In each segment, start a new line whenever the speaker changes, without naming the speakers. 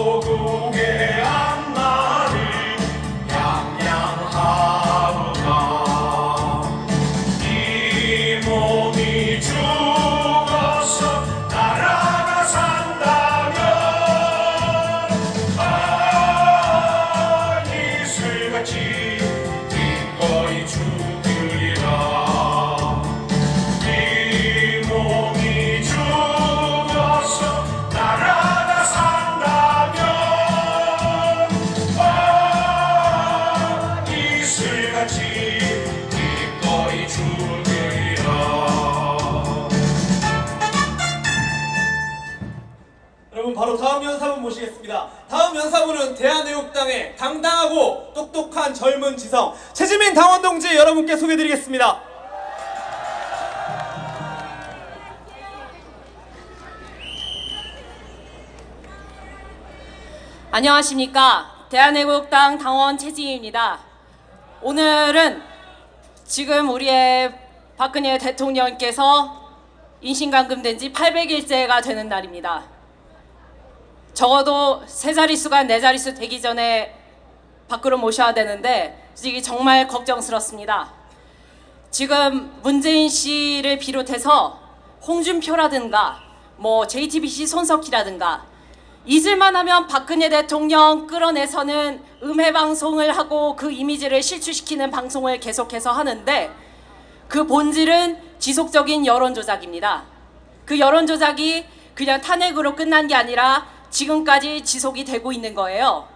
조국의 앞날을 양양하오나 이 몸이 죽어서 나라가 산다면 이슬같이 기꺼이 죽으리라. 이 몸이 죽어서 나라가 산다면 이슬같이 기꺼이 죽으리라.
여러분, 바로 다음 연사분 모시겠습니다. 다음 연사분은 대한애국당의 당당하고 똑똑한 젊은 지성 최지민 당원 동지 여러분께 소개해드리겠습니다.
안녕하십니까. 대한애국당 당원 최지민입니다. 오늘은 지금 우리의 박근혜 대통령께서 인신감금된 지 800일째가 되는 날입니다. 적어도 세 자릿수가 네 자릿수 되기 전에 밖으로 모셔야 되는데 솔직히 정말 걱정스럽습니다. 지금 문재인 씨를 비롯해서 홍준표라든가 JTBC 손석희라든가 잊을만 하면 박근혜 대통령 끌어내서는 음해방송을 하고 그 이미지를 실추시키는 방송을 계속해서 하는데 그 본질은 지속적인 여론조작입니다. 그 여론조작이 그냥 탄핵으로 끝난 게 아니라 지금까지 지속이 되고 있는 거예요.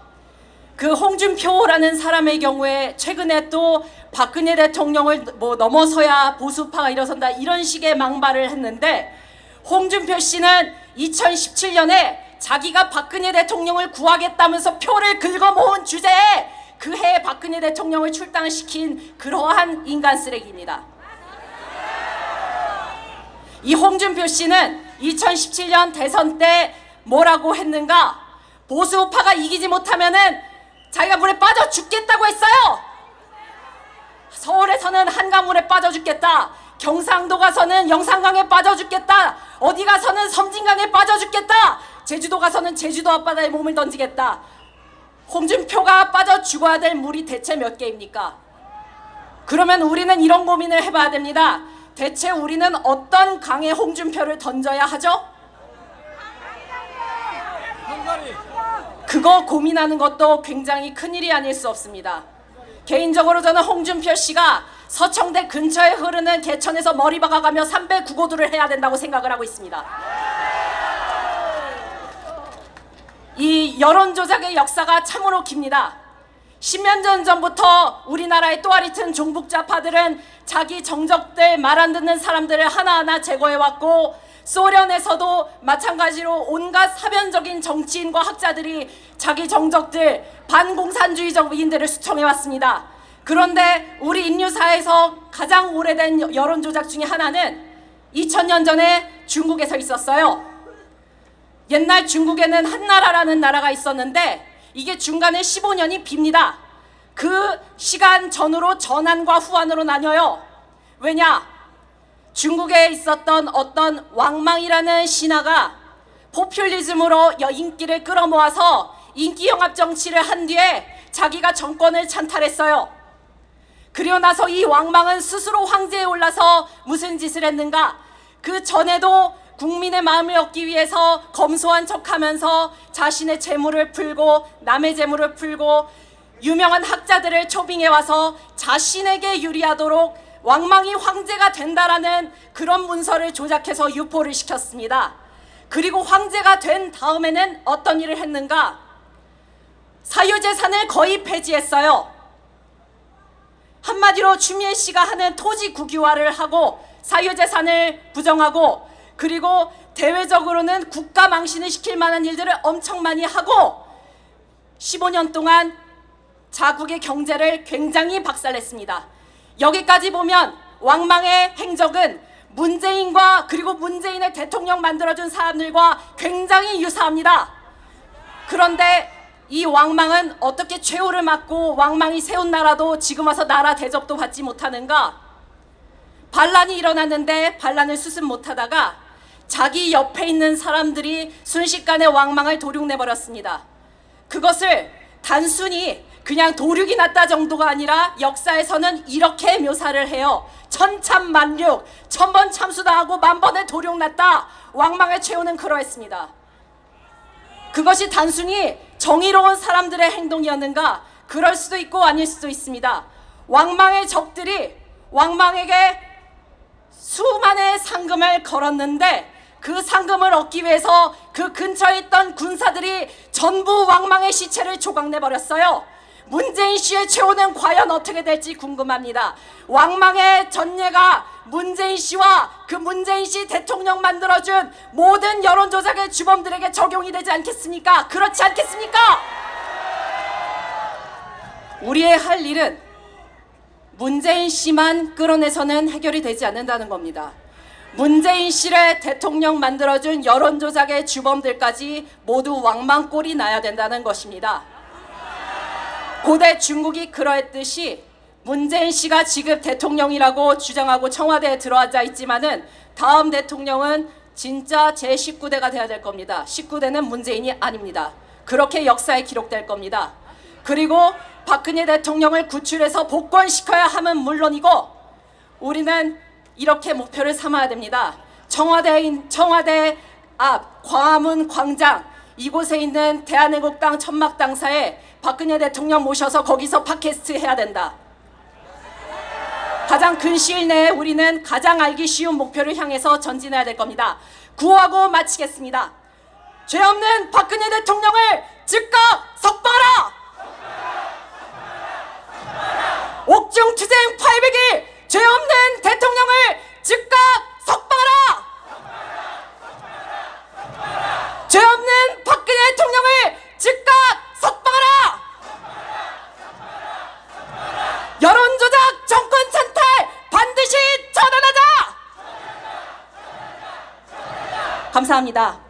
그 홍준표라는 사람의 경우에 최근에 또 박근혜 대통령을 넘어서야 보수파가 일어선다 이런 식의 망발을 했는데 홍준표 씨는 2017년에 자기가 박근혜 대통령을 구하겠다면서 표를 긁어모은 주제에 그 해에 박근혜 대통령을 출당시킨 그러한 인간 쓰레기입니다. 이 홍준표 씨는 2017년 대선 때 뭐라고 했는가? 보수파가 이기지 못하면은 자기가 물에 빠져 죽겠다고 했어요. 서울에서는 한강물에 빠져 죽겠다. 경상도 가서는 영산강에 빠져 죽겠다. 어디 가서는 섬진강에 빠져 죽겠다. 제주도 가서는 제주도 앞바다에 몸을 던지겠다. 홍준표가 빠져 죽어야 될 물이 대체 몇 개입니까? 그러면 우리는 이런 고민을 해봐야 됩니다. 대체 우리는 어떤 강에 홍준표를 던져야 하죠? 그거 고민하는 것도 굉장히 큰일이 아닐 수 없습니다. 개인적으로 저는 홍준표 씨가 서청대 근처에 흐르는 개천에서 머리 박아가며 309고도를 해야 된다고 생각을 하고 있습니다. 이 여론조작의 역사가 참으로 깁니다. 10년 전부터 우리나라의 또아리 튼 종북좌파들은 자기 정적들 말 안 듣는 사람들을 하나하나 제거해왔고 소련에서도 마찬가지로 온갖 사변적인 정치인과 학자들이 자기 정적들 반공산주의적인들을 수청해왔습니다. 그런데 우리 인류사에서 가장 오래된 여론조작 중에 하나는 2000년 전에 중국에서 있었어요. 옛날 중국에는 한나라라는 나라가 있었는데 이게 중간에 15년이 빕니다. 그 시간 전후로 전한과 후한으로 나뉘어요. 왜냐? 중국에 있었던 어떤 왕망이라는 신하가 포퓰리즘으로 인기를 끌어모아서 인기영합 정치를 한 뒤에 자기가 정권을 찬탈했어요. 그리고 나서 이 왕망은 스스로 황제에 올라서 무슨 짓을 했는가? 그 전에도 국민의 마음을 얻기 위해서 검소한 척하면서 자신의 재물을 풀고 남의 재물을 풀고 유명한 학자들을 초빙해 와서 자신에게 유리하도록 왕망이 황제가 된다라는 그런 문서를 조작해서 유포를 시켰습니다. 그리고 황제가 된 다음에는 어떤 일을 했는가? 사유재산을 거의 폐지했어요. 한마디로 추미애 씨가 하는 토지 국유화를 하고 사유재산을 부정하고 그리고 대외적으로는 국가 망신을 시킬 만한 일들을 엄청 많이 하고 15년 동안 자국의 경제를 굉장히 박살냈습니다. 여기까지 보면 왕망의 행적은 문재인과 그리고 문재인의 대통령 만들어준 사람들과 굉장히 유사합니다. 그런데 이 왕망은 어떻게 최후를 맞고 왕망이 세운 나라도 지금 와서 나라 대접도 받지 못하는가? 반란이 일어났는데 반란을 수습 못하다가 자기 옆에 있는 사람들이 순식간에 왕망을 도륙내버렸습니다. 그것을 단순히 그냥 도륙이 났다 정도가 아니라 역사에서는 이렇게 묘사를 해요. 천참만륙, 1000번 참수당하고 10,000번의 도륙 났다. 왕망의 최후는 그러했습니다. 그것이 단순히 정의로운 사람들의 행동이었는가? 그럴 수도 있고 아닐 수도 있습니다. 왕망의 적들이 왕망에게 수만의 상금을 걸었는데 그 상금을 얻기 위해서 그 근처에 있던 군사들이 전부 왕망의 시체를 조각내버렸어요. 문재인 씨의 최후는 과연 어떻게 될지 궁금합니다. 왕망의 전례가 문재인 씨와 그 문재인 씨 대통령 만들어준 모든 여론조작의 주범들에게 적용이 되지 않겠습니까? 그렇지 않겠습니까? 우리의 할 일은 문재인 씨만 끌어내서는 해결이 되지 않는다는 겁니다. 문재인 씨를 대통령 만들어준 여론조작의 주범들까지 모두 왕망 꼴이 나야 된다는 것입니다. 고대 중국이 그러했듯이 문재인 씨가 지금 대통령이라고 주장하고 청와대에 들어앉아 있지만은 다음 대통령은 진짜 제19대가 돼야 될 겁니다. 19대는 문재인이 아닙니다. 그렇게 역사에 기록될 겁니다. 그리고 박근혜 대통령을 구출해서 복권시켜야 함은 물론이고 우리는 이렇게 목표를 삼아야 됩니다. 청와대 앞 광화문 광장 이곳에 있는 대한애국당 천막당사에 박근혜 대통령 모셔서 거기서 팟캐스트 해야 된다. 가장 근시일 내에 우리는 가장 알기 쉬운 목표를 향해서 전진해야 될 겁니다. 구호하고 마치겠습니다. 죄 없는 박근혜 대통령을 즉각 석방하라! 옥중투쟁 800일 죄 없는 대통령을 즉각 석방하라! 죄 없는 박근혜 대통령을 즉각 석방하라! 여론조작 정권 찬탈 반드시 처단하자! 감사합니다.